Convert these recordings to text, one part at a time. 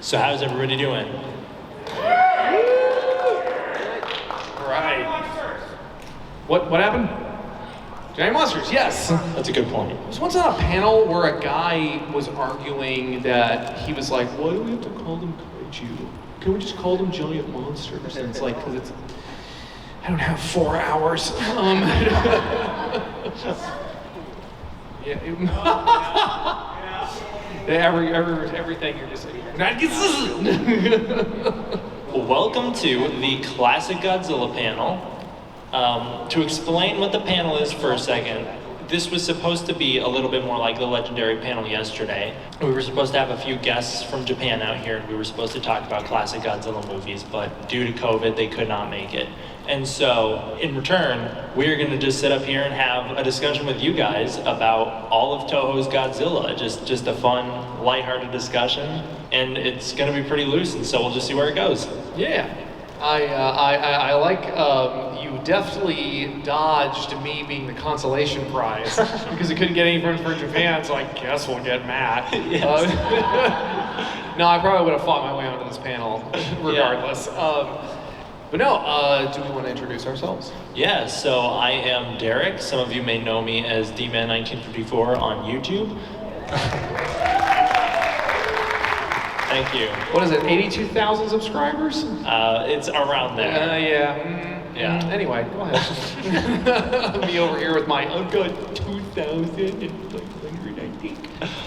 So how's everybody doing? Right. What happened? Giant monsters, yes. That's a good point. I was once on a panel where a guy was arguing that he was like, why do we have to call them kaiju? Can we just call them giant monsters? And it's like, because it's, I don't have 4 hours. Yeah. Everything you're just like, Well, welcome to the Classic Godzilla panel. To explain what the panel is for a second, this was supposed to be a little bit more like the legendary panel yesterday. We were supposed to have a few guests from Japan out here, and we were supposed to talk about classic Godzilla movies, but due to COVID, they could not make it. And so, in return, we're going to just sit up here and have a discussion with you guys about all of Toho's Godzilla. Just a fun, lighthearted discussion, and it's going to be pretty loose, and so we'll just see where it goes. Yeah. I like you deftly dodged me being the consolation prize because we couldn't get anyone from Japan, so I guess we'll get Matt. Yes. No, I probably would have fought my way onto this panel regardless. Yeah. But no, do we want to introduce ourselves? Yeah, so I am Derek. Some of you may know me as D-Man1954 on YouTube. Thank you. What is it, 82,000 subscribers? It's around there. Yeah. Anyway, go ahead. Me over here with my, I've got 2,100, I think.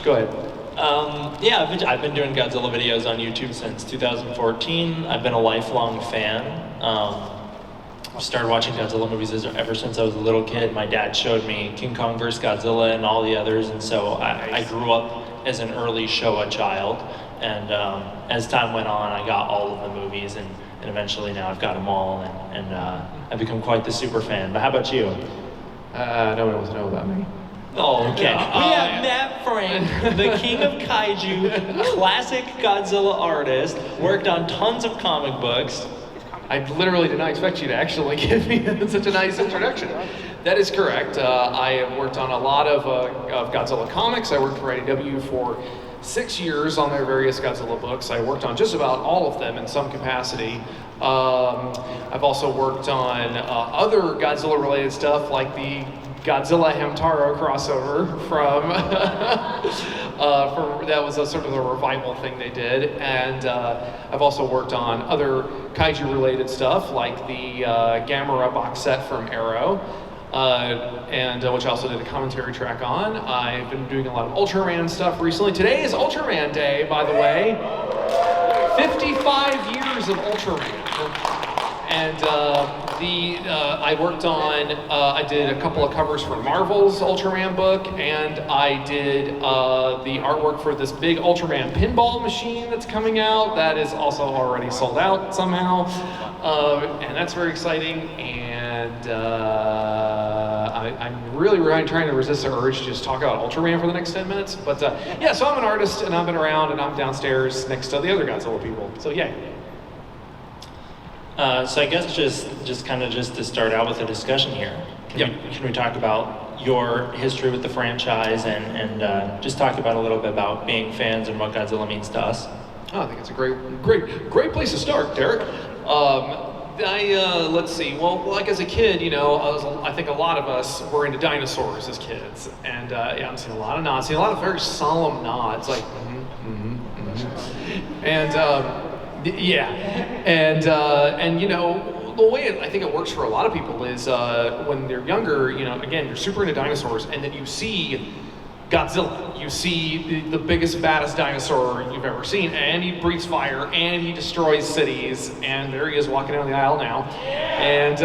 Go ahead. I've been doing Godzilla videos on YouTube since 2014. I've been a lifelong fan. I've started watching Godzilla movies ever since I was a little kid. My dad showed me King Kong vs. Godzilla and all the others, and so I grew up as an early Showa child. And as time went on, I got all of the movies, and eventually now I've got them all, and I've become quite the super fan. But how about you? No one wants to know about me. Oh, okay. We have Matt Frank, the king of kaiju, classic Godzilla artist, worked on tons of comic books. I literally did not expect you to actually give me such a nice introduction. That is correct. I have worked on a lot of Godzilla comics. I worked for IDW for 6 years on their various Godzilla books. I worked on just about all of them in some capacity. I've also worked on other Godzilla-related stuff, like the Godzilla Hamtaro crossover from that was a sort of a revival thing they did, and I've also worked on other kaiju-related stuff, like the Gamera box set from Arrow. And which I also did a commentary track on. I've been doing a lot of Ultraman stuff recently. Today is Ultraman Day, by the way. 55 years of Ultraman. And I worked on, I did a couple of covers for Marvel's Ultraman book, and I did the artwork for this big Ultraman pinball machine that's coming out. That is also already sold out somehow. And that's very exciting. And I'm really trying to resist the urge to just talk about Ultraman for the next 10 minutes. But yeah, so I'm an artist, and I've been around, and I'm downstairs next to the other Godzilla people. So yay. So I guess just to start out with a discussion here, can we talk about your history with the franchise and just talk about a little bit about being fans and what Godzilla means to us? Oh, I think it's a great place to start, Derek. Let's see. Well, like as a kid, I think a lot of us were into dinosaurs as kids, and I'm seeing a lot of nods, seeing a lot of very solemn nods, like and the way I think it works for a lot of people is when they're younger, again, you're super into dinosaurs, and then you see Godzilla. You see the biggest, baddest dinosaur you've ever seen, and he breathes fire, and he destroys cities, and there he is walking down the aisle now. And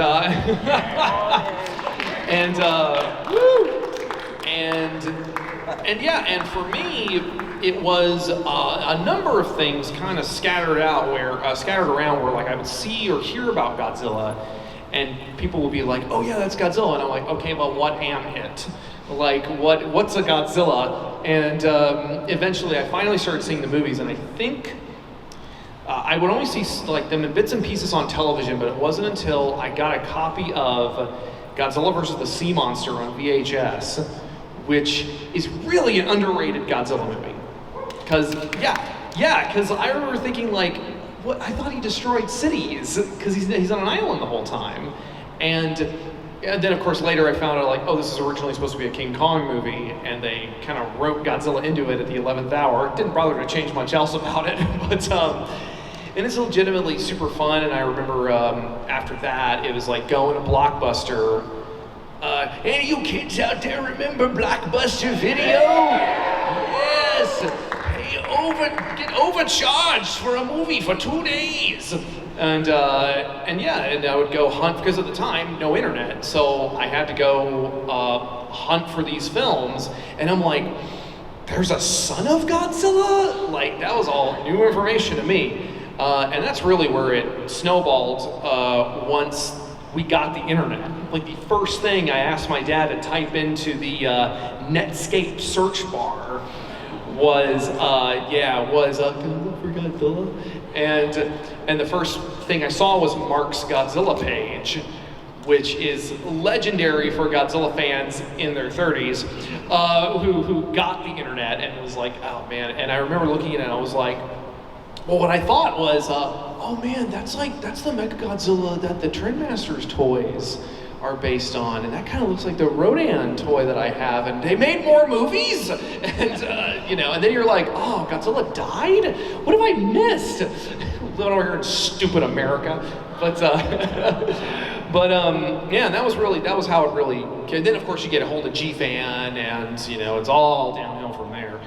for me, it was a number of things kind of scattered around where like I would see or hear about Godzilla, and people would be like, "Oh yeah, that's Godzilla," and I'm like, "Okay, but what am it? Like, what's a Godzilla?" And eventually, I finally started seeing the movies, and I think I would only see like them in bits and pieces on television, but it wasn't until I got a copy of Godzilla vs. the Sea Monster on VHS, which is really an underrated Godzilla movie. Because, Yeah, because I remember thinking like, what? I thought he destroyed cities because he's on an island the whole time, and then of course later I found out like, oh, this is originally supposed to be a King Kong movie, and they kind of wrote Godzilla into it at the 11th hour. Didn't bother to change much else about it, but and it's legitimately super fun. And I remember after that it was like going to Blockbuster. Any of you kids out there remember Blockbuster Video? Yes. Get overcharged for a movie for 2 days. And I would go hunt, because at the time, no internet, so I had to go hunt for these films, and I'm like, there's a son of Godzilla? Like, that was all new information to me. And that's really where it snowballed once we got the internet. Like, the first thing I asked my dad to type into the Netscape search bar was Godzilla for Godzilla, and the first thing I saw was Mark's Godzilla page, which is legendary for Godzilla fans in their 30s, who got the internet and was like, oh man. And I remember looking at it and I was like, well, what I thought was, oh man, that's the Mechagodzilla that the Trendmasters toys are based on, and that kind of looks like the Rodan toy that I have, and they made more movies, and and then you're like, oh, Godzilla died? What have I missed? Living over here in stupid America, but yeah, and that was how it really. And then of course you get a hold of G-Fan, and it's all downhill from there.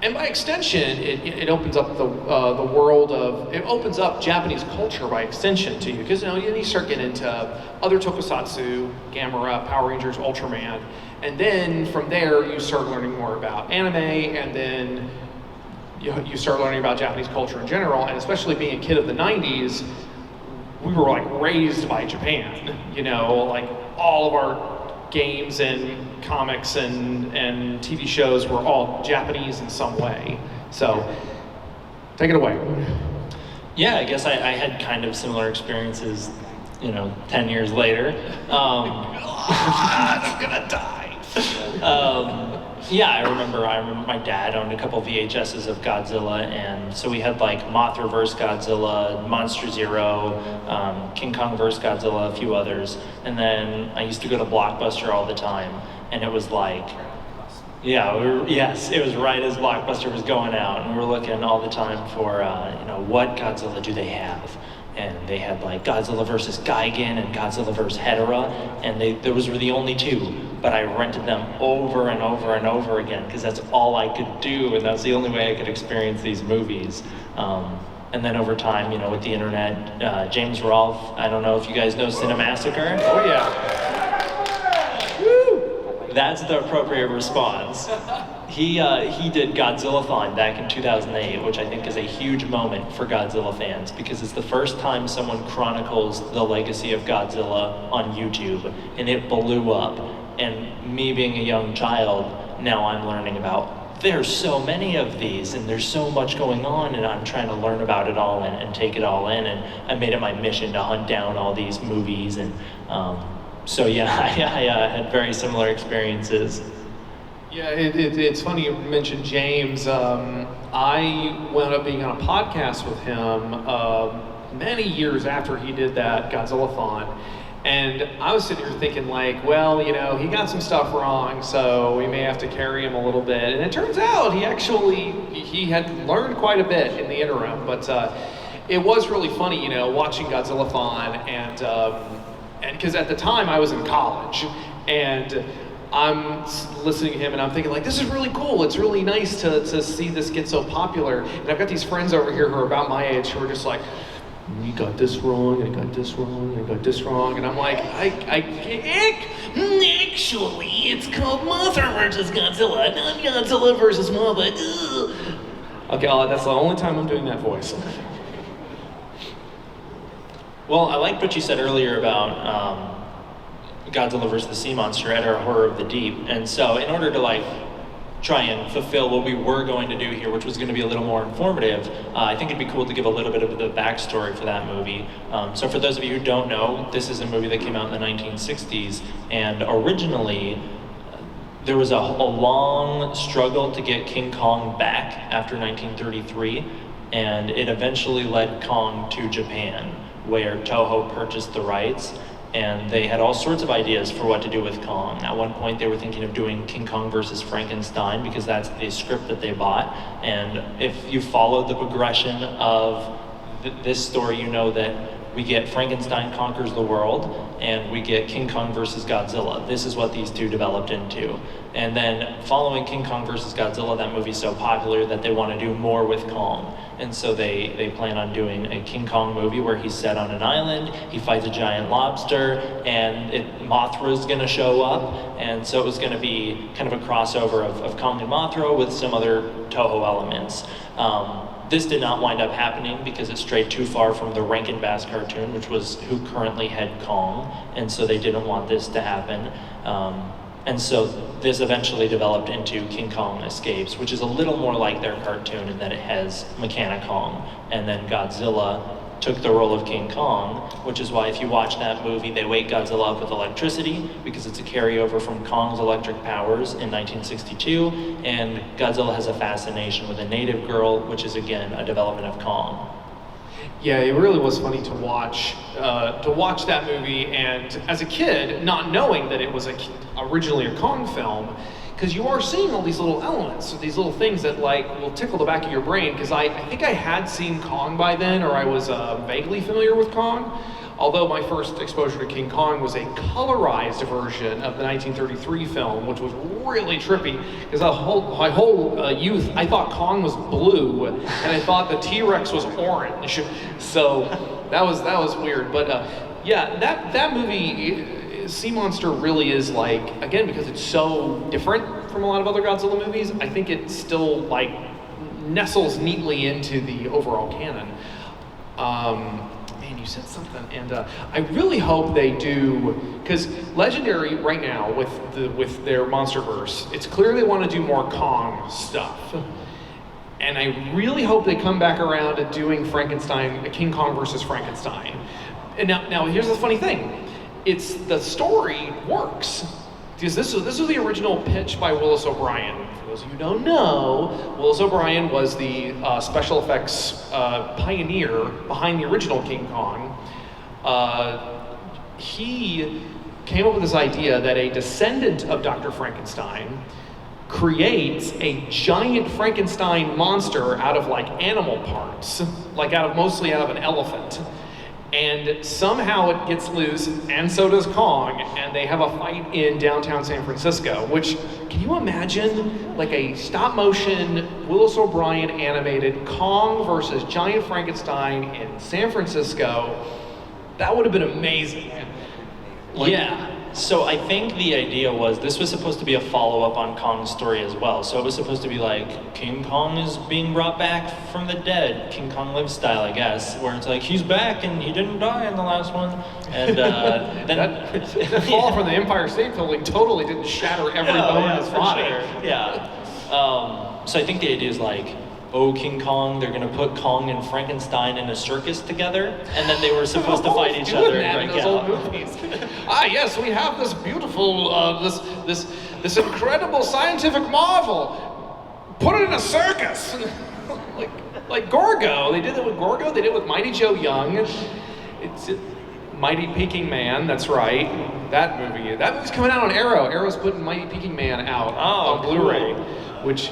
And by extension, it opens up the world of, it opens up Japanese culture by extension to you, because you start getting into other tokusatsu, Gamera, Power Rangers, Ultraman, and then from there you start learning more about anime, and then you start learning about Japanese culture in general, and especially being a kid of the 90s, we were like raised by Japan, like all of our games and comics and TV shows were all Japanese in some way. So, take it away. Yeah, I guess I had kind of similar experiences, 10 years later. I'm gonna die. Yeah, I remember my dad owned a couple VHSs of Godzilla, and so we had like Mothra vs. Godzilla, Monster Zero, King Kong vs. Godzilla, a few others. And then I used to go to Blockbuster all the time, and it was like, yes, it was right as Blockbuster was going out, and we were looking all the time for, what Godzilla do they have? And they had like Godzilla vs. Gigan and Godzilla vs. Hedorah, and those were the only two. But I rented them over and over and over again because that's all I could do, and that's the only way I could experience these movies. And then over time, with the internet, James Rolfe, I don't know if you guys know Cinemassacre. Oh yeah. Woo! That's the appropriate response. He did Godzillathon back in 2008, which I think is a huge moment for Godzilla fans because it's the first time someone chronicles the legacy of Godzilla on YouTube, and it blew up. And me being a young child, now I'm learning about, there's so many of these, and there's so much going on, and I'm trying to learn about it all and take it all in, and I made it my mission to hunt down all these movies, and so yeah, I had very similar experiences. Yeah, it's funny you mentioned James. I wound up being on a podcast with him many years after he did that Godzillathon. And I was sitting here thinking like, well, he got some stuff wrong, so we may have to carry him a little bit. And it turns out he had learned quite a bit in the interim. But it was really funny, watching Godzillathon, and because at the time I was in college, and I'm listening to him and I'm thinking like, this is really cool. It's really nice to see this get so popular. And I've got these friends over here who are about my age who are just like, you got this wrong, and I got this wrong, and I got this wrong. And I'm like, actually, it's called Mothra vs. Godzilla, not Godzilla vs. Mothra. Okay, that's the only time I'm doing that voice. Well, I liked what you said earlier about Godzilla vs. the Sea Monster at our Horror of the Deep. And so in order to try and fulfill what we were going to do here, which was going to be a little more informative, I think it'd be cool to give a little bit of the backstory for that movie. So for those of you who don't know, this is a movie that came out in the 1960s, and originally there was a long struggle to get King Kong back after 1933, and it eventually led Kong to Japan, where Toho purchased the rights, and they had all sorts of ideas for what to do with Kong. At one point, they were thinking of doing King Kong versus Frankenstein, because that's the script that they bought. And if you followed the progression of this story, you know that we get Frankenstein conquers the world, and we get King Kong versus Godzilla. This is what these two developed into. And then following King Kong versus Godzilla, that movie's so popular that they want to do more with Kong. And so they plan on doing a King Kong movie where he's set on an island, he fights a giant lobster, and Mothra's gonna show up. And so it was gonna be kind of a crossover of Kong and Mothra with some other Toho elements. This did not wind up happening because it strayed too far from the Rankin Bass cartoon, which was who currently had Kong, and so they didn't want this to happen. And so this eventually developed into King Kong Escapes, which is a little more like their cartoon in that it has Mechani-Kong. And then Godzilla took the role of King Kong, which is why if you watch that movie, they wake Godzilla up with electricity, because it's a carryover from Kong's electric powers in 1962, and Godzilla has a fascination with a native girl, which is again a development of Kong. Yeah, it really was funny to watch that movie, and as a kid, not knowing that it was originally a Kong film, because you are seeing all these little elements, these little things that like will tickle the back of your brain. Because I think I had seen Kong by then, or I was vaguely familiar with Kong. Although my first exposure to King Kong was a colorized version of the 1933 film, which was really trippy, because my whole youth, I thought Kong was blue, and I thought the T-Rex was orange. So that was weird. But yeah, that movie, Sea Monster, really is like, again, because it's so different from a lot of other Godzilla movies, I think it still like nestles neatly into the overall canon. You said something, and I really hope they do, because Legendary right now with their MonsterVerse, it's clear they want to do more Kong stuff, and I really hope they come back around to doing King Kong versus Frankenstein. And now here's the funny thing, it's the story works, because this was the original pitch by Willis O'Brien. For those of you who don't know, Willis O'Brien was the special effects pioneer behind the original King Kong. He came up with this idea that a descendant of Dr. Frankenstein creates a giant Frankenstein monster out of like animal parts, like mostly out of an elephant. And somehow it gets loose, and so does Kong, and they have a fight in downtown San Francisco, which, can you imagine, like a stop-motion, Willis O'Brien animated Kong versus Giant Frankenstein in San Francisco? That would have been amazing. Yeah. So I think the idea was this was supposed to be a follow-up on Kong's story as well. So it was supposed to be like King Kong is being brought back from the dead, King Kong Lives style, I guess, where it's like he's back and he didn't die in the last one. And then that fall from the Empire State Building totally didn't shatter every bone in his body. Sure. Yeah. So I think the idea is like, oh, King Kong, they're gonna put Kong and Frankenstein in a circus together, and then they were supposed to fight each other and break out. Old movies. Yes, we have this beautiful, this incredible scientific marvel. Put it in a circus, like Gorgo. They did it with Gorgo. They did it with Mighty Joe Young. It's Mighty Peking Man. That's right. That movie's coming out on Arrow. Arrow's putting Mighty Peking Man out on Blu-ray, which.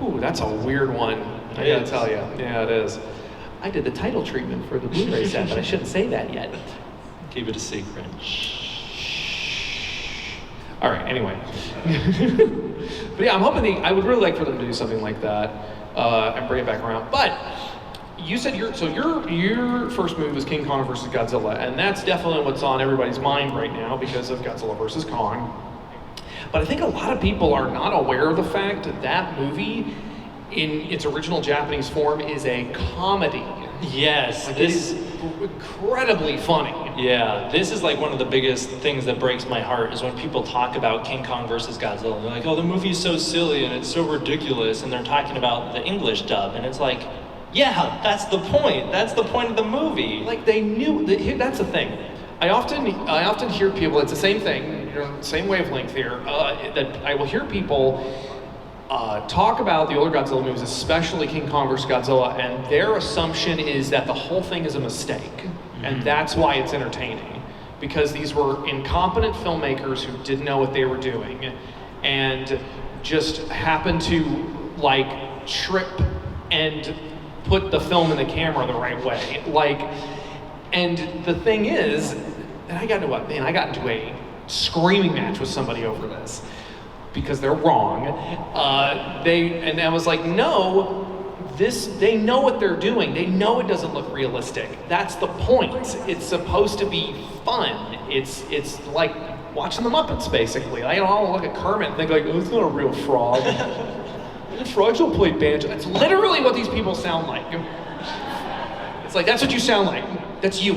Ooh, that's a weird one. I gotta tell you. Yeah, it is. I did the title treatment for the Blu-ray set, but I shouldn't say that yet. Keep it a secret. All right. Anyway, but yeah, I'm hoping I would really like for them to do something like that and bring it back around. But you said your first movie was King Kong versus Godzilla, and that's definitely what's on everybody's mind right now because of Godzilla versus Kong. But I think a lot of people are not aware of the fact that that movie, in its original Japanese form, is a comedy. Yes, like this is incredibly funny. Yeah, this is like one of the biggest things that breaks my heart is when people talk about King Kong versus Godzilla. They're like, oh, the movie's so silly and it's so ridiculous, and they're talking about the English dub, and it's like, yeah, that's the point. That's the point of the movie. Like they knew. That's the thing. I often hear people. It's the same thing. you're on the same wavelength here. That I will hear people talk about the older Godzilla movies, especially King Kong vs. Godzilla, and their assumption is that the whole thing is a mistake, and that's why it's entertaining, because these were incompetent filmmakers who didn't know what they were doing, and just happened to like trip and put the film in the camera the right way. Like, and the thing is, and I got into a screaming match with somebody over this because they're wrong. And I was like, no, they know what they're doing. They know it doesn't look realistic. That's the point. It's supposed to be fun. It's like watching the Muppets, basically. I don't look at Kermit and think like, oh, it's not a real frog. Frogs don't play banjo. It's literally what these people sound like. It's like, that's what you sound like. That's you.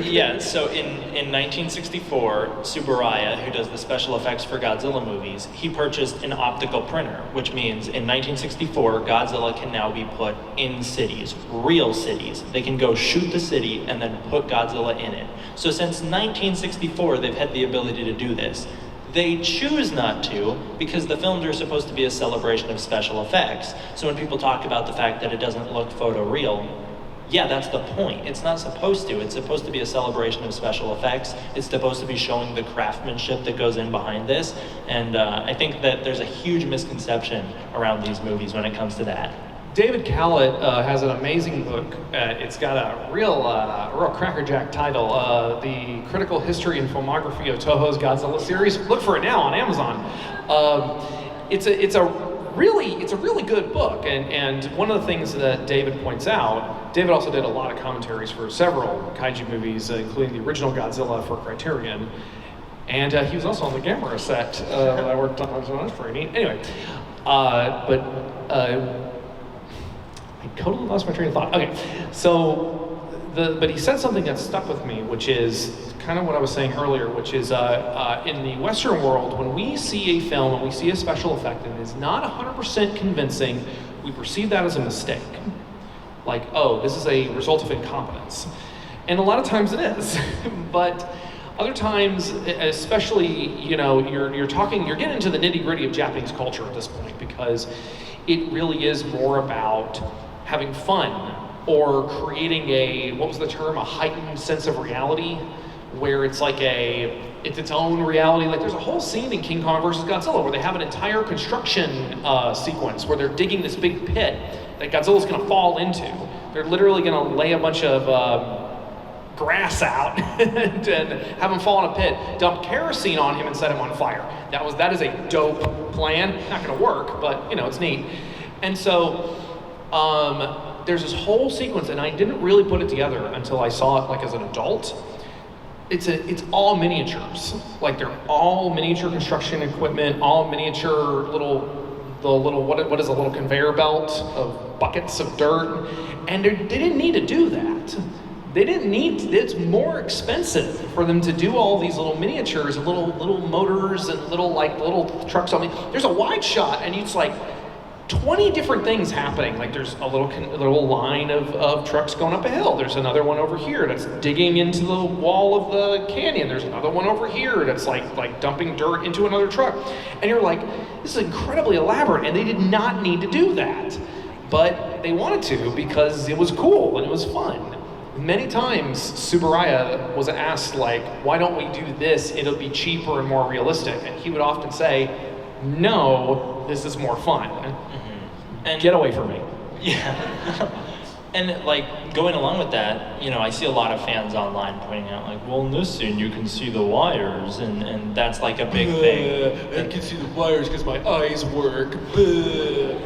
Yeah, so in 1964, Tsuburaya, who does the special effects for Godzilla movies, he purchased an optical printer, which means in 1964, Godzilla can now be put in cities, real cities. They can go shoot the city and then put Godzilla in it. So since 1964, they've had the ability to do this. They choose not to because the films are supposed to be a celebration of special effects. So when people talk about the fact that it doesn't look photoreal, yeah, that's the point. It's not supposed to. It's supposed to be a celebration of special effects. It's supposed to be showing the craftsmanship that goes in behind this. And I think that there's a huge misconception around these movies when it comes to that. David Callett has an amazing book. It's got a real crackerjack title, The Critical History and Filmography of Toho's Godzilla series. Look for it now on Amazon. It's a really good book, and one of the things that David points out, David also did a lot of commentaries for several kaiju movies, including the original Godzilla for Criterion, and he was also on the Gamera set that I worked on, so that's pretty neat. Anyway, I totally lost my train of thought. Okay, so but he said something that stuck with me, which is kind of what I was saying earlier, which is in the Western world, when we see a film and we see a special effect and it is not 100% convincing, we perceive that as a mistake. Like, oh, this is a result of incompetence. And a lot of times it is. But other times, especially, you're getting into the nitty-gritty of Japanese culture at this point, because it really is more about having fun or creating a heightened sense of reality, where it's like it's its own reality. Like there's a whole scene in King Kong vs. Godzilla where they have an entire construction sequence where they're digging this big pit that Godzilla's gonna fall into. They're literally gonna lay a bunch of grass out and have him fall in a pit, dump kerosene on him and set him on fire. That is a dope plan. Not gonna work, but it's neat. And so there's this whole sequence, and I didn't really put it together until I saw it like as an adult. It's all miniatures. Like they're all miniature construction equipment, all miniature what is a little conveyor belt of buckets of dirt, and they didn't need to do that. It's more expensive for them to do all these little miniatures, little motors and little trucks. I mean, there's a wide shot, and it's like 20 different things happening. Like there's a little line of trucks going up a hill. There's another one over here that's digging into the wall of the canyon. There's another one over here that's like dumping dirt into another truck. And you're like, this is incredibly elaborate, and they did not need to do that. But they wanted to because it was cool and it was fun. Many times Tsuburaya was asked, like, why don't we do this? It'll be cheaper and more realistic. And he would often say, no, this is more fun. And get away from me. Yeah. And like going along with that, I see a lot of fans online pointing out like, well, in this scene you can see the wires, and that's like a big thing. I can see the wires because my eyes work.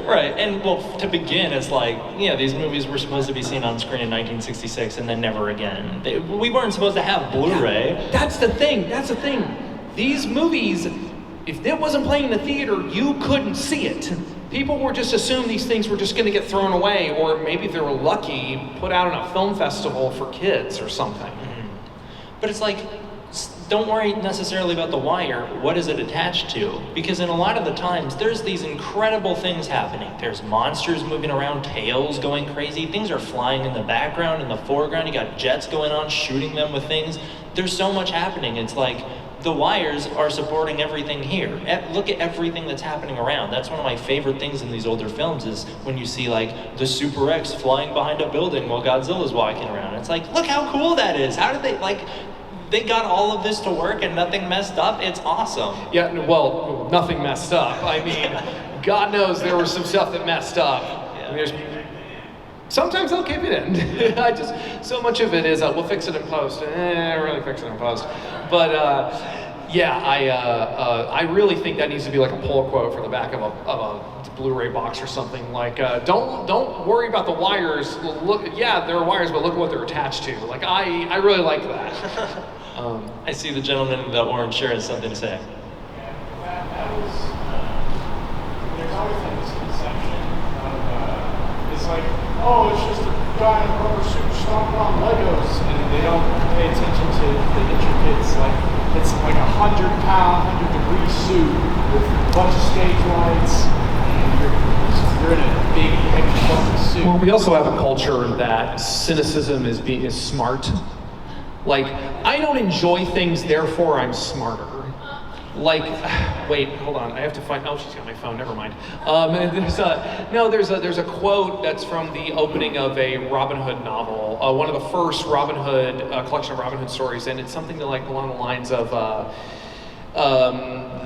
Right, and well, to begin, it's like, these movies were supposed to be seen on screen in 1966 and then never again. We weren't supposed to have Blu-ray. Yeah, that's the thing. These movies, if it wasn't playing in the theater, you couldn't see it. People were just assumed these things were just going to get thrown away, or maybe if they were lucky, put out on a film festival for kids or something. Mm-hmm. But it's like, don't worry necessarily about the wire. What is it attached to? Because in a lot of the times, there's these incredible things happening. There's monsters moving around, tails going crazy. Things are flying in the background, in the foreground. You got jets going on, shooting them with things. There's so much happening. It's like, the wires are supporting everything here. Look at everything that's happening around. That's one of my favorite things in these older films is when you see like the Super X flying behind a building while Godzilla's walking around. It's like, look how cool that is. How did they got all of this to work and nothing messed up? It's awesome. Yeah, well, nothing messed up. I mean, God knows there was some stuff that messed up. Yeah. I mean, sometimes they'll keep it in. So much of it is, we'll fix it in post. Really fix it in post. But I really think that needs to be like a pull quote for the back of a Blu-ray box or something. Like, don't worry about the wires. Look, yeah, there are wires, but look at what they're attached to. Like, I really like that. I see the gentleman in the orange shirt has something to say. That was, there's always been this conception of, it's like, oh, it's just a guy in a rubber suit stomping on Legos, and they don't pay attention to the intricacies. Like, it's like a 100-pound, 100-degree suit with a bunch of stage lights, and you're in a big, heavy fucking suit. Well, we also have a culture that cynicism is smart. Like, I don't enjoy things, therefore I'm smarter. Like, wait, hold on. I have to find. Oh, she's got my phone. Never mind. There's a quote that's from the opening of a Robin Hood novel, one of the first Robin Hood collection of Robin Hood stories, and it's something like along the lines of,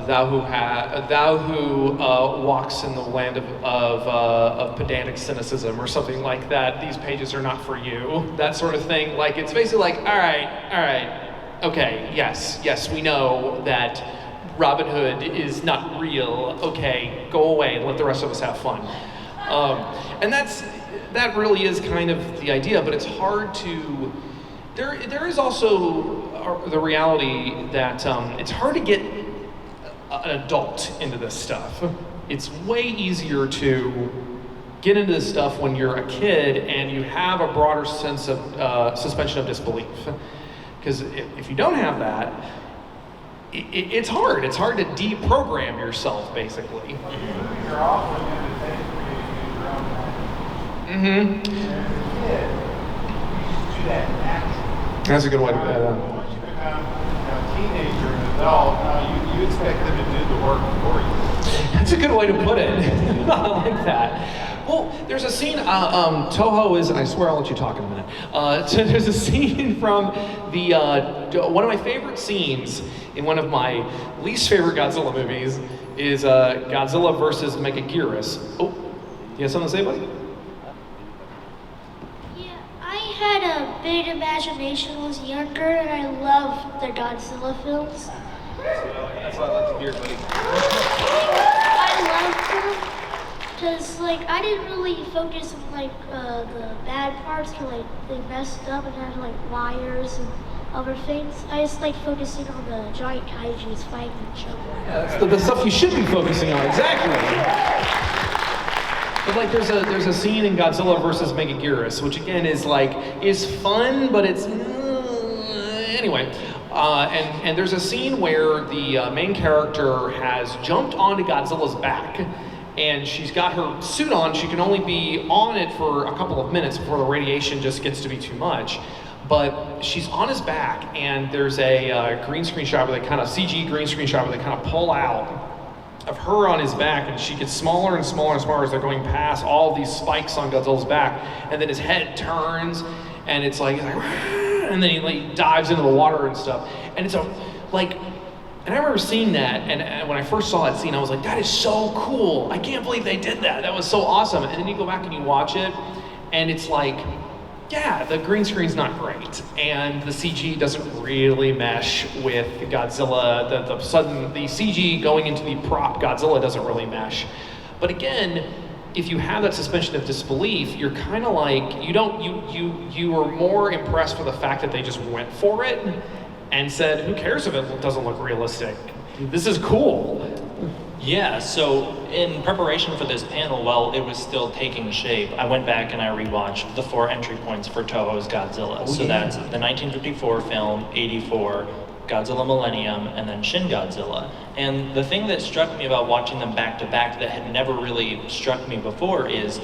"Thou who walks in the land of pedantic cynicism," or something like that. These pages are not for you. That sort of thing. Like, it's basically like, all right, okay, yes, we know that Robin Hood is not real. Okay, go away and let the rest of us have fun. And that really is kind of the idea, but it's hard to. There is also the reality that it's hard to get an adult into this stuff. It's way easier to get into this stuff when you're a kid and you have a broader sense of suspension of disbelief. Because if you don't have that, it's hard. It's hard to deprogram yourself, basically. You're often going to take your own life. Mm-hmm. As a kid, you do that naturally. That's a good way to put it. Once you become a teenager and adult, you expect them to do the work for you. That's a good way to put it. I like that. Well, there's a scene, Toho is, and I swear I'll let you talk in a minute. So there's a scene from one of my favorite scenes in one of my least favorite Godzilla movies is Godzilla versus Megaguirus. Oh, you have something to say, buddy? Yeah, I had a big imagination when I was younger, and I loved the Godzilla films. That's what I like to hear, buddy. I loved them because, like, I didn't really focus on the bad parts, because they messed up and had wires and other things. I just like focusing on the giant kaijus fighting each other. Yeah, that's the stuff you should be focusing on, exactly. But there's a scene in Godzilla versus Megaguirus, which again is fun, but it's anyway. And there's a scene where the main character has jumped onto Godzilla's back, and she's got her suit on. She can only be on it for a couple of minutes before the radiation just gets to be too much. But she's on his back, and there's a green screen shot where they kind of CG green screen shot where they kind of pull out of her on his back, and she gets smaller and smaller and smaller as they're going past all these spikes on Godzilla's back, and then his head turns, and it's like, and then he dives into the water and stuff, and it's and I remember seeing that, and when I first saw that scene, I was like, that is so cool. I can't believe they did that. That was so awesome. And then you go back and you watch it, and it's like, yeah, the green screen's not great, and the CG doesn't really mesh with Godzilla. The CG going into the prop Godzilla doesn't really mesh. But again, if you have that suspension of disbelief, you're kind of like, you are more impressed with the fact that they just went for it and said, who cares if it doesn't look realistic? This is cool. Yeah, so in preparation for this panel, while it was still taking shape, I went back and I rewatched the 4 entry points for Toho's Godzilla. So that's the 1954 film, 84, Godzilla Millennium, and then Shin Godzilla. And the thing that struck me about watching them back to back that had never really struck me before is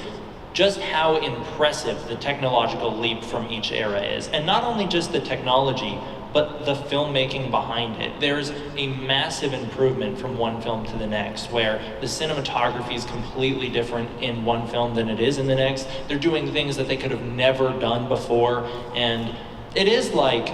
just how impressive the technological leap from each era is. And not only just the technology, but the filmmaking behind it. There's a massive improvement from one film to the next, where the cinematography is completely different in one film than it is in the next. They're doing things that they could have never done before, and it is like,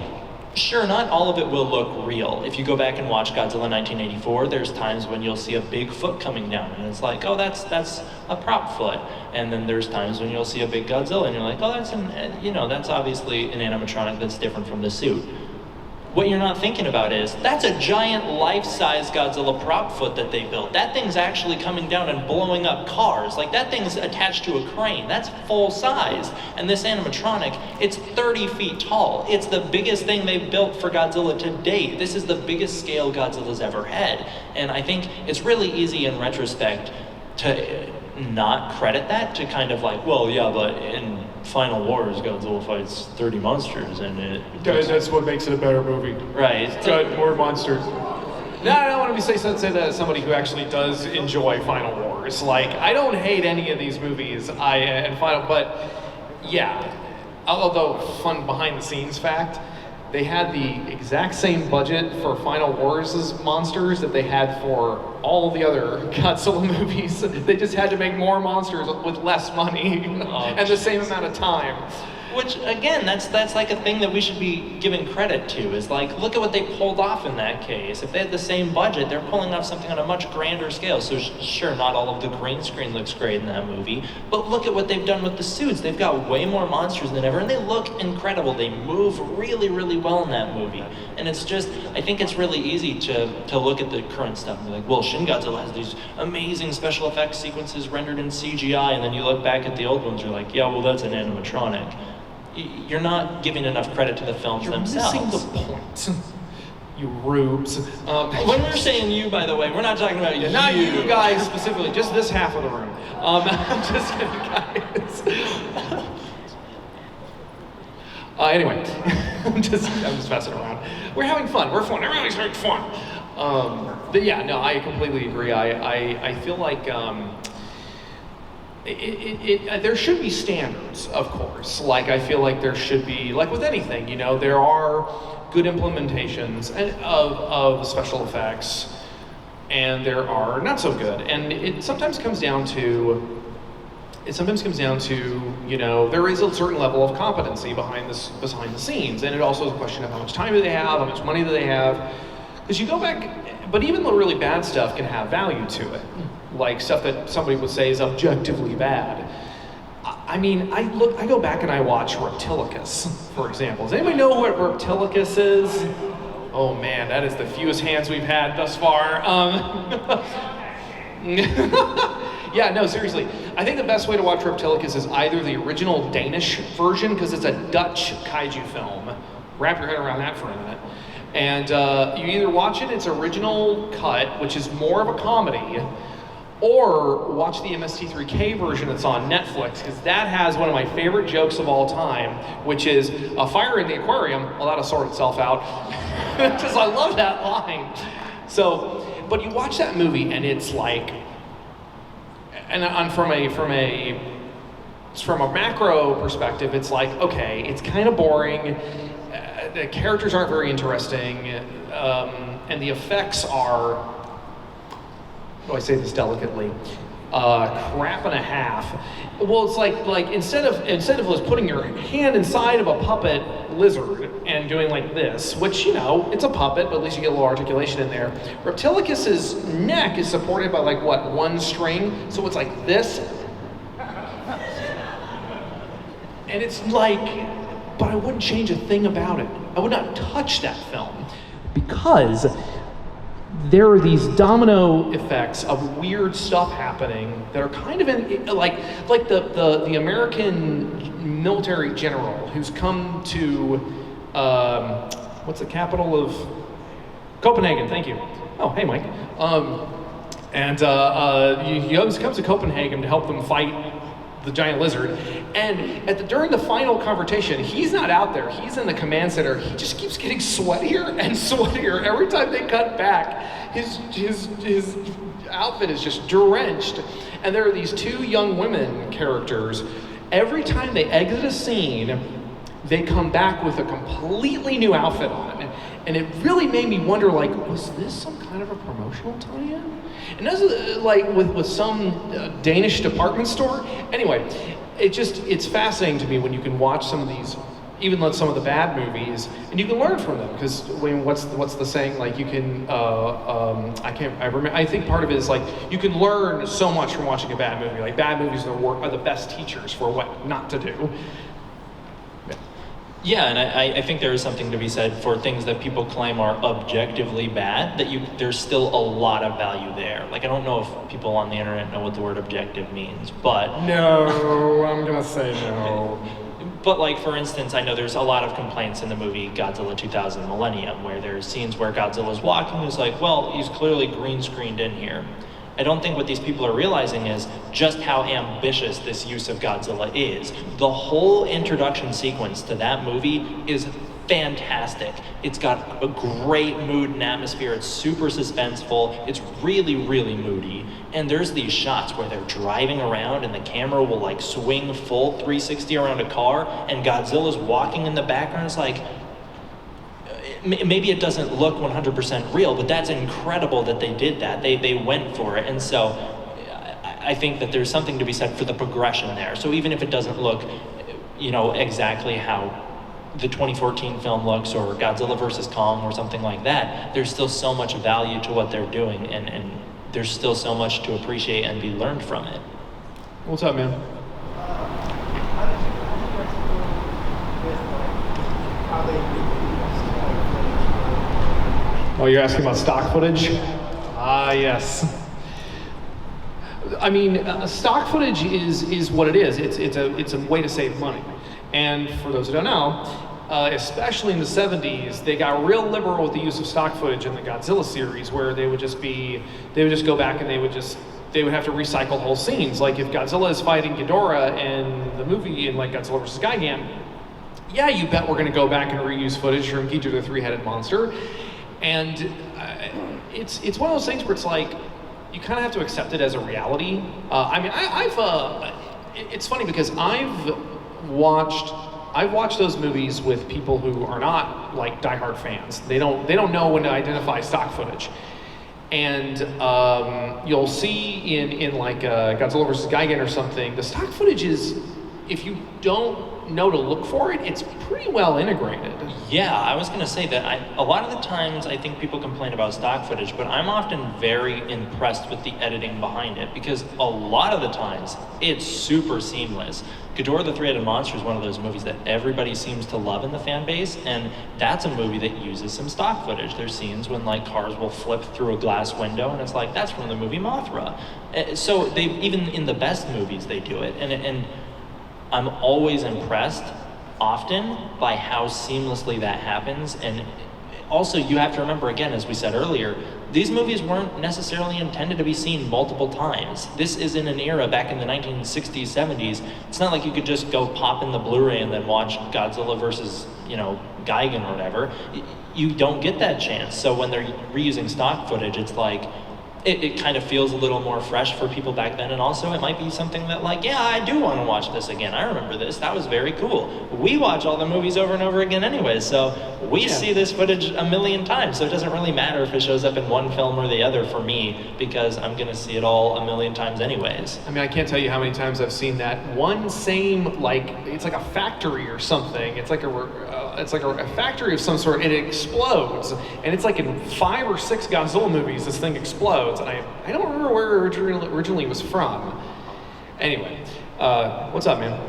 sure, not all of it will look real. If you go back and watch Godzilla 1984, there's times when you'll see a big foot coming down, and it's like, oh, that's a prop foot. And then there's times when you'll see a big Godzilla, and you're like, oh, that's obviously an animatronic that's different from the suit. What you're not thinking about is, that's a giant life-size Godzilla prop foot that they built. That thing's actually coming down and blowing up cars. Like, that thing's attached to a crane. That's full size. And this animatronic, it's 30 feet tall. It's the biggest thing they've built for Godzilla to date. This is the biggest scale Godzilla's ever had. And I think it's really easy in retrospect to not credit that, to kind of like, well, yeah, but in Final Wars, Godzilla fights 30 monsters, and that's what makes it a better movie. Right. It's got more monsters. No, I don't want to say that as somebody who actually does enjoy Final Wars. Like, I don't hate any of these movies. But yeah, although fun behind the scenes fact, they had the exact same budget for Final Wars' monsters that they had for all the other Godzilla movies. They just had to make more monsters with less money and the same amount of time. Which, again, that's like a thing that we should be giving credit to, is like, look at what they pulled off in that case. If they had the same budget, they're pulling off something on a much grander scale. So sure, not all of the green screen looks great in that movie, but look at what they've done with the suits. They've got way more monsters than ever, and they look incredible. They move really, really well in that movie. And it's just, I think it's really easy to look at the current stuff and be like, well, Shin Godzilla has these amazing special effects sequences rendered in CGI, and then you look back at the old ones, you're like, yeah, well, that's an animatronic. You're not giving enough credit to the films themselves. You're missing the point. You rubes. When we're saying you, by the way, we're not talking about you. Not you guys specifically, just this half of the room. I'm just kidding, guys. Anyway, I'm just messing around. We're having fun. We're fun. Everybody's having fun. But yeah, no, I completely agree. I feel like there should be standards, of course. Like, I feel like there should be, like with anything, you know, there are good implementations of special effects, and there are not so good. And it sometimes comes down to, you know, there is a certain level of competency behind the scenes, and it also is a question of how much time do they have, how much money do they have. Because you go back, but even the really bad stuff can have value to it. Like stuff that somebody would say is objectively bad. I mean, I go back and I watch Reptilicus, for example. Does anybody know what Reptilicus is? Oh man, that is the fewest hands we've had thus far. Yeah, no, seriously. I think the best way to watch Reptilicus is either the original Danish version, because it's a Dutch kaiju film. Wrap your head around that for a minute. And you either watch it its original cut, which is more of a comedy, or watch the MST3K version that's on Netflix, because that has one of my favorite jokes of all time, which is a fire in the aquarium, well, that'll sort itself out. Because I love that line. So, but you watch that movie and it's like, and from a macro perspective, it's like, okay, it's kind of boring, the characters aren't very interesting, and the effects are, how do I say this delicately? Crap and a half. Well, it's like instead of putting your hand inside of a puppet lizard and doing like this, which, you know, it's a puppet, but at least you get a little articulation in there. Reptilicus's neck is supported by like what, one string, so it's like this. And it's like, but I wouldn't change a thing about it. I would not touch that film, because there are these domino effects of weird stuff happening that are kind of in, like the American military general who's come to what's the capital of Copenhagen? Thank you. Oh, hey, Mike. He comes to Copenhagen to help them fight the giant lizard, and during the final confrontation, he's not out there, he's in the command center. He just keeps getting sweatier and sweatier every time they cut back. His outfit is just drenched, and there are these two young women characters. Every time they exit a scene, they come back with a completely new outfit on. And it really made me wonder, like, was this some kind of a promotional tie-in? And that's like with some Danish department store. Anyway, it's fascinating to me when you can watch some of these, even some of the bad movies, and you can learn from them. Because I mean, what's the saying? Like, you can I think part of it is like you can learn so much from watching a bad movie. Like, bad movies are the best teachers for what not to do. Yeah, and I think there is something to be said for things that people claim are objectively bad, that there's still a lot of value there. Like, I don't know if people on the internet know what the word objective means, but... No, I'm gonna say no. But like, for instance, I know there's a lot of complaints in the movie Godzilla 2000 Millennium, where there's scenes where Godzilla's walking, and it's like, well, he's clearly green screened in here. I don't think what these people are realizing is just how ambitious this use of Godzilla is. The whole introduction sequence to that movie is fantastic. It's got a great mood and atmosphere. It's super suspenseful. It's really, really moody. And there's these shots where they're driving around and the camera will like swing full 360 around a car and Godzilla's walking in the background. It's like, maybe it doesn't look 100% real, but that's incredible that they did that. They went for it. And so I think that there's something to be said for the progression there. So even if it doesn't look, exactly how the 2014 film looks, or Godzilla vs. Kong or something like that, there's still so much value to what they're doing, and there's still so much to appreciate and be learned from it. What's up, man? Oh, you're asking about stock footage? Ah, yes. I mean, stock footage is what it is. It's a way to save money. And for those who don't know, especially in the 70s, they got real liberal with the use of stock footage in the Godzilla series, where they would just go back and they would have to recycle whole scenes. Like, if Godzilla is fighting Ghidorah in the movie, in like Godzilla vs. Gigan, yeah, you bet we're gonna go back and reuse footage from Ghidorah the three-headed monster. And it's one of those things where it's like, you kind of have to accept it as a reality. It's funny because I've watched those movies with people who are not like diehard fans. They don't know when to identify stock footage. And you'll see in like Godzilla vs. Gigan or something, the stock footage is, if you don't know to look for it, it's pretty well integrated. Yeah, I was going to say that a lot of the times I think people complain about stock footage, but I'm often very impressed with the editing behind it, because a lot of the times it's super seamless. Ghidorah the Three-Headed Monster is one of those movies that everybody seems to love in the fan base, and that's a movie that uses some stock footage. There's scenes when like cars will flip through a glass window, and it's like, that's from the movie Mothra. So they, even in the best movies, they do it, and I'm always impressed often by how seamlessly that happens. And also, you have to remember, again, as we said earlier, these movies weren't necessarily intended to be seen multiple times. This is in an era back in the 1960s, 70s. It's not like you could just go pop in the Blu-ray and then watch Godzilla versus, Gigan or whatever. You don't get that chance. So when they're reusing stock footage, it's like, it kind of feels a little more fresh for people back then, and also it might be something that, like, yeah, I do want to watch this again. I remember this. That was very cool. We watch all the movies over and over again anyway, so we see this footage a million times, so it doesn't really matter if it shows up in one film or the other for me, because I'm going to see it all a million times anyways. I mean, I can't tell you how many times I've seen that one same, like, it's like a factory or something. It's like a factory of some sort, and it explodes. And it's like in 5 or 6 Godzilla movies, this thing explodes. And I don't remember where it originally was from. Anyway, what's up, man?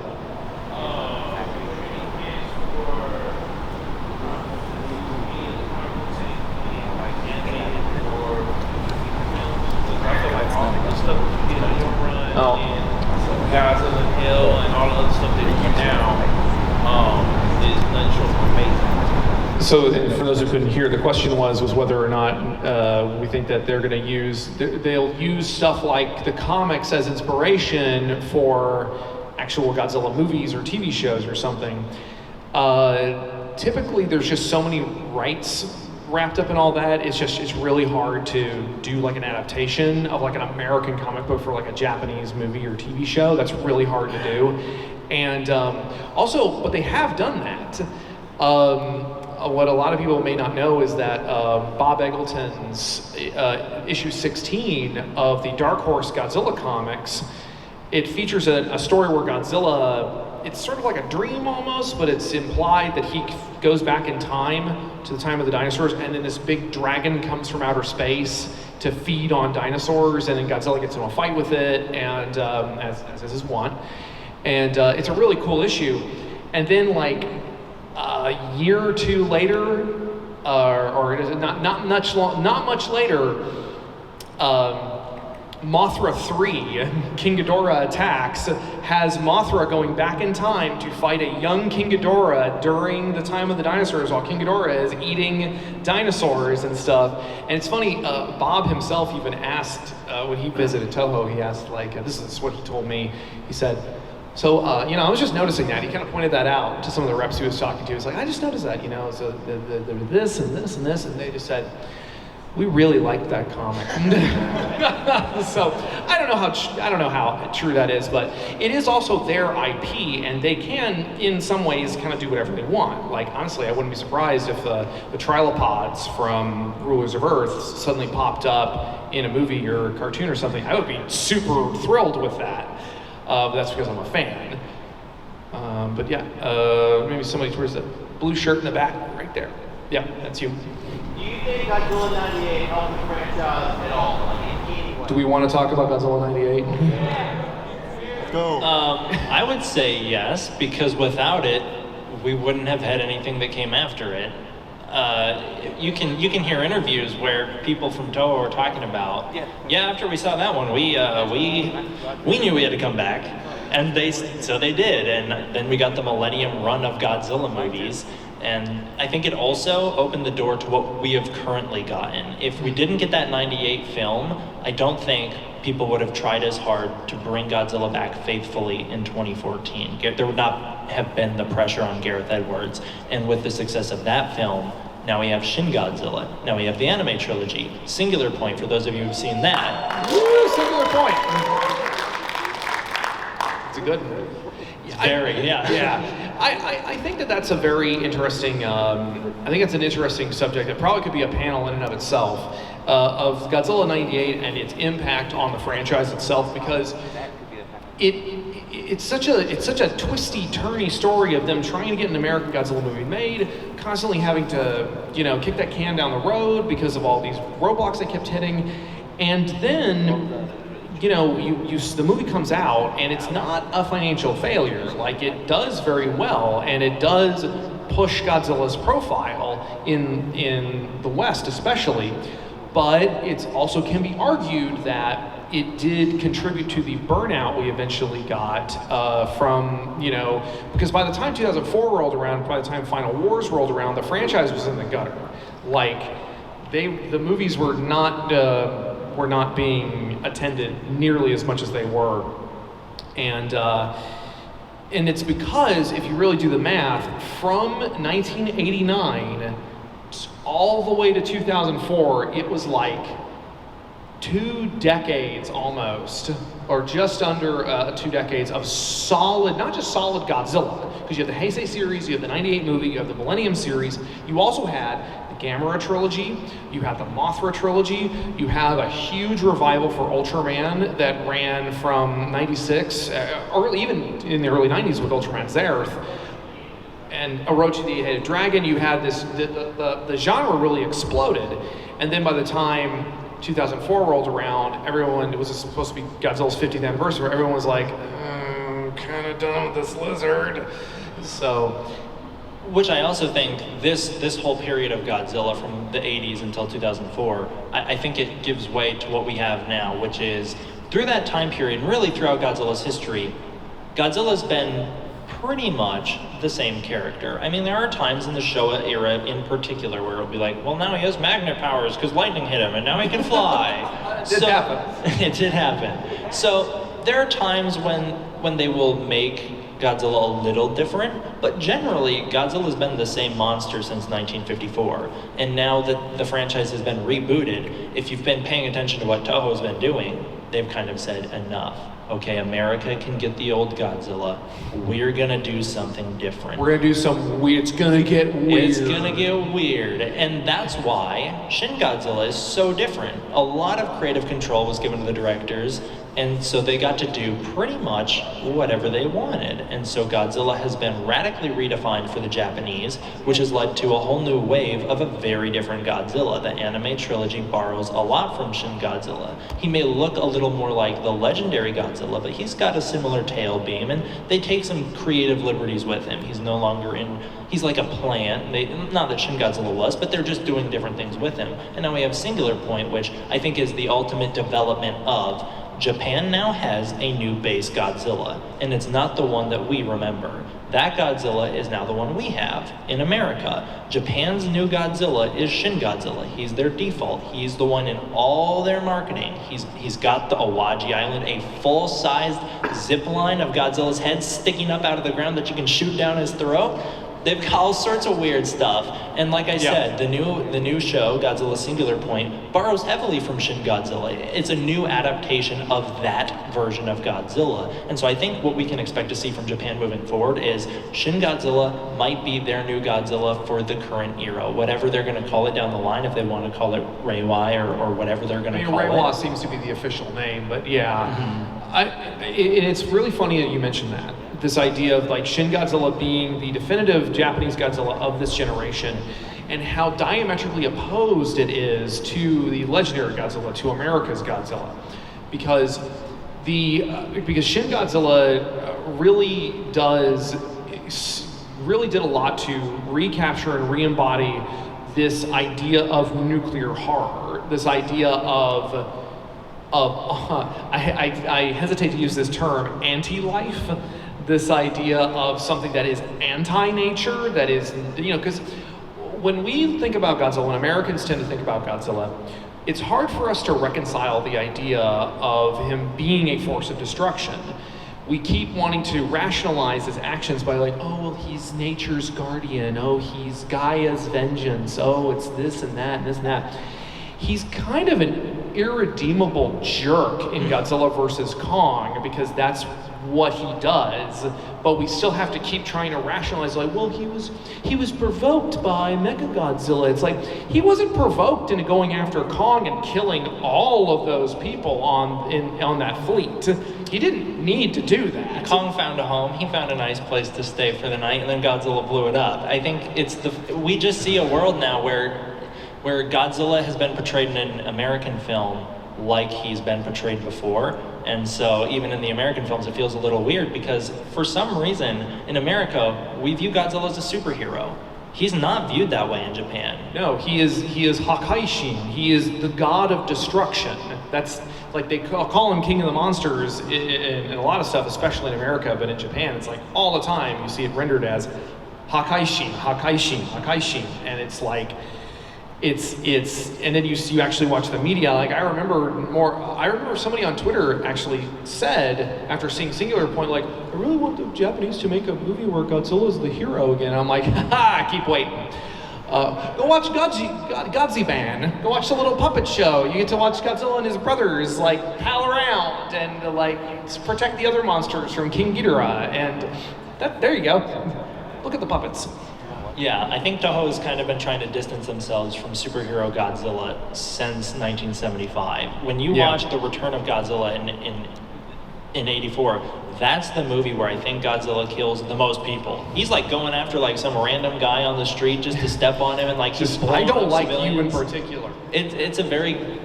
Godzilla Hill and all the other stuff they do now is nothing short of amazing. So, and for those who couldn't hear, the question was whether or not we think that they'll use stuff like the comics as inspiration for actual Godzilla movies or TV shows or something. Typically, there's just so many rights wrapped up in all that, it's really hard to do like an adaptation of like an American comic book for like a Japanese movie or TV show. That's really hard to do. And also, but they have done that. What a lot of people may not know is that Bob Eggleton's issue 16 of the Dark Horse Godzilla comics, it features a story where Godzilla, it's sort of like a dream almost, but it's implied that he goes back in time to the time of the dinosaurs, and then this big dragon comes from outer space to feed on dinosaurs, and then Godzilla gets in a fight with it, and as is his wont. And it's a really cool issue. And then like a year or two later, or is it not much later, Mothra 3, King Ghidorah Attacks, has Mothra going back in time to fight a young King Ghidorah during the time of the dinosaurs while King Ghidorah is eating dinosaurs and stuff. And it's funny, Bob himself even asked, when he visited Toho, he asked, like, this is what he told me. He said, so, I was just noticing that. He kind of pointed that out to some of the reps he was talking to. He was like, I just noticed that, so this and this and this, and they just said, we really liked that comic. So I don't know how true that is, but it is also their IP, and they can, in some ways, kind of do whatever they want. Like honestly, I wouldn't be surprised if the Trilopods from Rulers of Earth suddenly popped up in a movie or a cartoon or something. I would be super thrilled with that. But that's because I'm a fan. But yeah, maybe somebody towards the blue shirt in the back, right there. Yeah, that's you. Do you think Godzilla 98 helped the franchise at all? Like in any way? Do we want to talk about Godzilla 98? Go. I would say yes, because without it, we wouldn't have had anything that came after it. You can hear interviews where people from Toho are talking about, after we saw that one, we knew we had to come back, and so they did, and then we got the Millennium run of Godzilla movies. And I think it also opened the door to what we have currently gotten. If we didn't get that 98 film, I don't think people would have tried as hard to bring Godzilla back faithfully in 2014. There would not have been the pressure on Gareth Edwards. And with the success of that film, now we have Shin Godzilla. Now we have the anime trilogy. Singular Point, for those of you who've seen that. Woo, Singular Point. It's a good one. Yeah. I think that's a very interesting, I think it's an interesting subject that probably could be a panel in and of itself, of Godzilla 98 and its impact on the franchise itself, because it's such a twisty, turny story of them trying to get an American Godzilla movie made, constantly having to, kick that can down the road because of all these roadblocks they kept hitting, and then the movie comes out and it's not a financial failure. Like, it does very well, and it does push Godzilla's profile in the West especially, but it also can be argued that it did contribute to the burnout we eventually got from, because by the time 2004 rolled around, by the time Final Wars rolled around, the franchise was in the gutter. Like, the movies were not being attended nearly as much as they were, and it's because if you really do the math, from 1989 all the way to 2004, it was like 2 decades almost, or just under 2 decades of solid, not just solid Godzilla, because you have the Heisei series, you have the 98 movie, you have the Millennium series, you also had Gamera trilogy, you have the Mothra trilogy, you have a huge revival for Ultraman that ran from 96, or even in the early 90s with Ultraman Zerth, and Orochi the Eight-Headed Dragon. You had this, the genre really exploded, and then by the time 2004 rolled around, it was supposed to be Godzilla's 50th anniversary, where everyone was like, I'm kind of done with this lizard. So, which I also think this whole period of Godzilla from the 80s until 2004, I think it gives way to what we have now, which is through that time period, and really throughout Godzilla's history, Godzilla's been pretty much the same character. I mean, there are times in the Showa era in particular where it'll be like, well, now he has magnet powers because lightning hit him and now he can fly. It did happen. It did happen. So there are times when they will make Godzilla a little different, but generally Godzilla's been the same monster since 1954. And now that the franchise has been rebooted, if you've been paying attention to what Toho's been doing, they've kind of said enough. Okay, America can get the old Godzilla. We're gonna do something different. We're gonna do some weird. It's gonna get weird. It's gonna get weird, and that's why Shin Godzilla is so different. A lot of creative control was given to the directors, and so they got to do pretty much whatever they wanted. And so Godzilla has been radically redefined for the Japanese, which has led to a whole new wave of a very different Godzilla. The anime trilogy borrows a lot from Shin Godzilla. He may look a little more like the legendary Godzilla, but he's got a similar tail beam, and they take some creative liberties with him. He's no longer he's like a plant. Not that Shin Godzilla was, but they're just doing different things with him. And now we have Singular Point, which I think is the ultimate development of Japan now has a new base Godzilla, and it's not the one that we remember. That Godzilla is now the one we have in America. Japan's new Godzilla is Shin Godzilla. He's their default. He's the one in all their marketing. He's got the Awaji Island, a full-sized zip line of Godzilla's head sticking up out of the ground that you can shoot down his throat. They've got all sorts of weird stuff. And like I said, the new show, Godzilla Singular Point, borrows heavily from Shin Godzilla. It's a new adaptation of that version of Godzilla. And so I think what we can expect to see from Japan moving forward is Shin Godzilla might be their new Godzilla for the current era. Whatever they're going to call it down the line, if they want to call it Reiwa or whatever they're going to call Reiwa it. seems to be the official name, but it's really funny that you mentioned that. This idea of like Shin Godzilla being the definitive Japanese Godzilla of this generation, and how diametrically opposed it is to the legendary Godzilla, to America's Godzilla, because Shin Godzilla really did a lot to recapture and re-embody this idea of nuclear horror, this idea of I hesitate to use this term, anti-life. This idea of something that is anti-nature, that is, because when we think about Godzilla, when Americans tend to think about Godzilla, it's hard for us to reconcile the idea of him being a force of destruction. We keep wanting to rationalize his actions by like, oh, well, he's nature's guardian, oh, he's Gaia's vengeance, oh, it's this and that and this and that. He's kind of an irredeemable jerk in Godzilla vs. Kong, because that's what he does, but we still have to keep trying to rationalize, like, well, he was provoked by Mechagodzilla. It's like, he wasn't provoked into going after Kong and killing all of those people on that fleet. He didn't need to do that. Kong found a home, he found a nice place to stay for the night, and then Godzilla blew it up. I think we just see a world now where Godzilla has been portrayed in an American film like he's been portrayed before. And so even in the American films, it feels a little weird because for some reason in America, we view Godzilla as a superhero. He's not viewed that way in Japan. No, he is Hakaishin. He is the god of destruction. That's like they call him King of the Monsters in a lot of stuff, especially in America, but in Japan, it's like all the time you see it rendered as Hakaishin, Hakaishin, Hakaishin. And it's like, and then you actually watch the media. Like I remember somebody on Twitter actually said after seeing Singular Point, like, I really want the Japanese to make a movie where Godzilla's the hero again. I'm like, ha, keep waiting. Go watch Godziban. Go watch the little puppet show. You get to watch Godzilla and his brothers like pal around and like protect the other monsters from King Ghidorah. And there you go. Look at the puppets. Yeah, I think Toho has kind of been trying to distance themselves from superhero Godzilla since 1975. When you watch The Return of Godzilla in '84, that's the movie where I think Godzilla kills the most people. He's like going after like some random guy on the street just to step on him and like he's blowing I don't up like civilians. you in particular. It's a very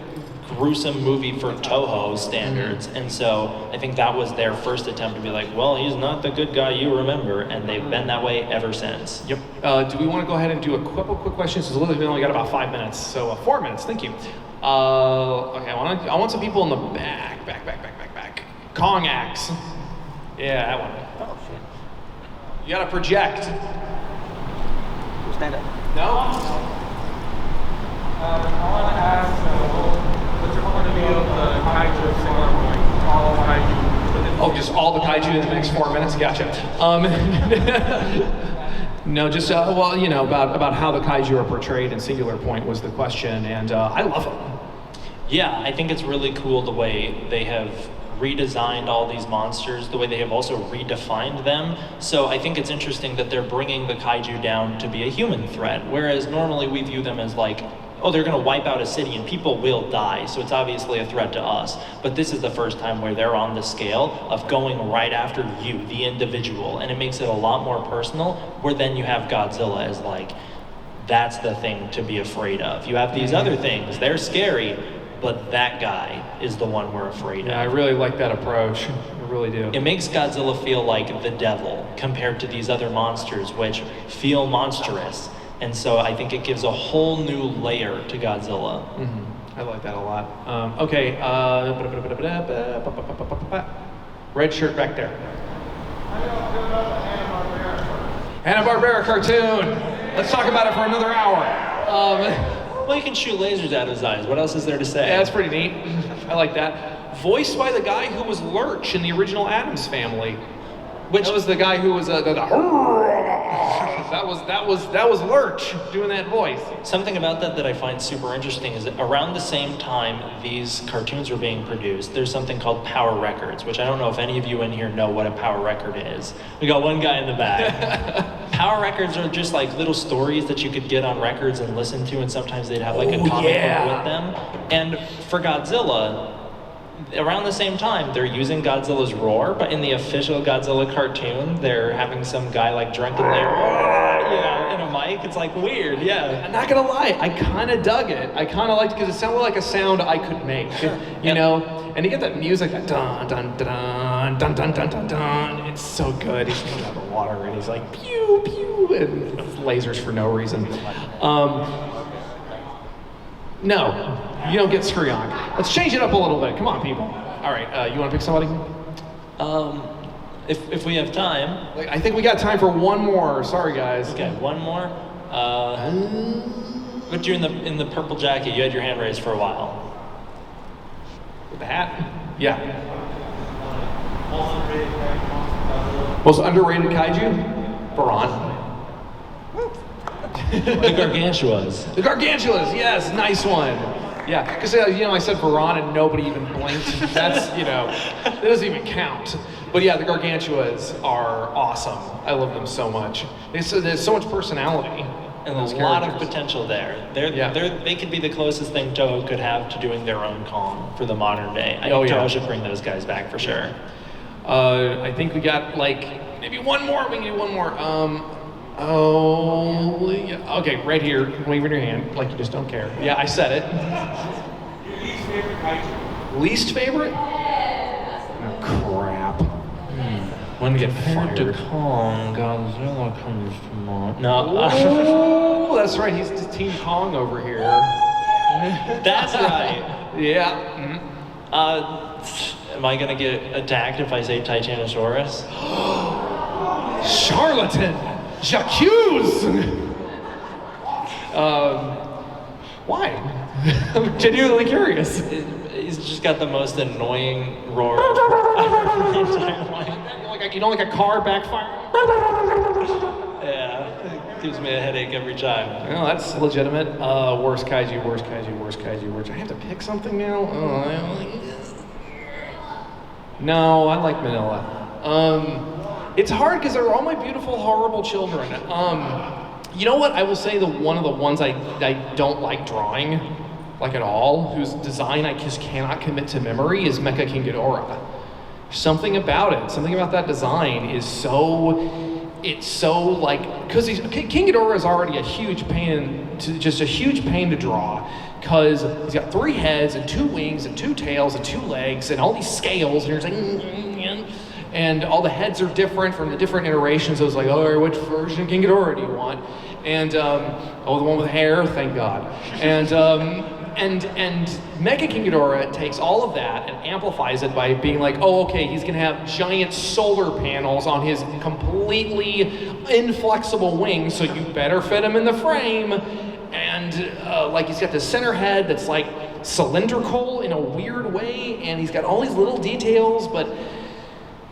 gruesome movie for Toho standards, and so I think that was their first attempt to be like, well, he's not the good guy you remember, and they've been that way ever since. Yep. Do we want to go ahead and do a couple quick questions? Because literally we only got about 5 minutes, so 4 minutes. Thank you. Okay, I want some people in the back. Kong axe. Yeah, that one. Oh shit. You gotta project. Stand up. No. I want to ask, what's your point of view of the kaiju form, like all kaiju Oh, just all the kaiju in the next 4 minutes? Gotcha. No, just, well, you know, about how the kaiju are portrayed in Singular Point was the question, and I love them. Yeah, I think it's really cool the way they have redesigned all these monsters, the way they have also redefined them. So I think it's interesting that they're bringing the kaiju down to be a human threat, whereas normally we view them as like, oh, they're going to wipe out a city and people will die, so it's obviously a threat to us. But this is the first time where they're on the scale of going right after you, the individual, and it makes it a lot more personal, where then you have Godzilla as like, that's the thing to be afraid of. You have these other things, they're scary, but that guy is the one we're afraid Yeah, I of. really like that approach. I really do. It makes Godzilla feel like the devil compared to these other monsters, which feel monstrous. And so I think it gives a whole new layer to Godzilla. I like that a lot. Okay, red shirt back there. Hanna-Barbera cartoon. Let's talk about it for another hour. Well, you can shoot lasers out of his eyes. What else is there to say? Yeah, that's pretty neat. I like that. Voiced by the guy who was Lurch in the original Addams Family. Which was the guy who was that was Lurch doing that voice. Something about that I find super interesting is that around the same time these cartoons were being produced, there's something called Power Records, which I don't know if any of you in here know what a Power Record is. We got one guy in the back. Power Records are just like little stories that you could get on records and listen to, and sometimes they'd have like a comic book with them. And for Godzilla, around the same time, they're using Godzilla's roar, but in the official Godzilla cartoon, they're having some guy like drunkenly in a mic. It's like weird, yeah. I'm not gonna lie, I kind of dug it. I kind of liked it because it sounded like a sound I could make, you know. And you get that music, that dun dun dun dun dun dun dun dun. It's so good. He's coming out of the water and he's like pew pew and lasers for no reason. No, you don't get Scurryonk. Let's change it up a little bit. Come on, people. All right, you want to pick somebody? If we have time. I think we got time for one more. Sorry, guys. Okay, one more. Put you in the purple jacket. You had your hand raised for a while. With the hat? Yeah. Most underrated kaiju? Varan. The Gargantuas. The Gargantuas, yes, nice one. Yeah, because I said Varan and nobody even blinked. That's, that doesn't even count. But yeah, the Gargantuas are awesome. I love them so much. There's so much personality. And a lot of potential there. They could be the closest thing Toho could have to doing their own Kong for the modern day. I think Toho should bring those guys back for sure. I think we got maybe one more. We can do one more. Okay, right here. Wave in your hand like you just don't care. Yeah, I said it. Your least favorite kaiju? Least favorite? Oh, crap. When compared to Kong, Godzilla comes to mind. No. Oh, that's right. He's Team Kong over here. That's right. Yeah. Am I gonna get attacked if I say Titanosaurus? Charlatan! J'accuse! Why? I'm genuinely curious. He's just got the most annoying roar. You know, like a car backfire? Yeah, it gives me a headache every time. Well, that's legitimate. Worst kaiju. I have to pick something now? No, I like Manila. It's hard because they're all my beautiful, horrible children. You know what? I will say one of the ones I don't like drawing, like at all, whose design I just cannot commit to memory is Mecha King Ghidorah. Something about that design is because King Ghidorah is already a huge pain to draw, because he's got 3 heads and 2 wings and 2 tails and 2 legs and all these scales, and you're just like, and all the heads are different from the different iterations. I was like, oh, which version of King Ghidorah do you want? And the one with hair, thank God. And Mecha King Ghidorah takes all of that and amplifies it by being like, oh, okay, he's gonna have giant solar panels on his completely inflexible wings, so you better fit him in the frame. And he's got this center head that's like cylindrical in a weird way, and he's got all these little details, but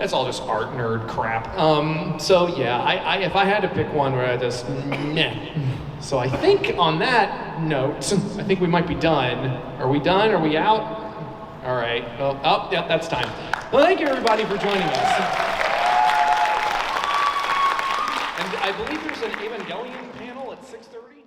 That's all just art nerd crap. So yeah, if I had to pick one where I just, nah. So I think on that note, I think we might be done. Are we done? Are we out? All right. Well, yeah, that's time. Well, thank you everybody for joining us. And I believe there's an Evangelion panel at 6:30.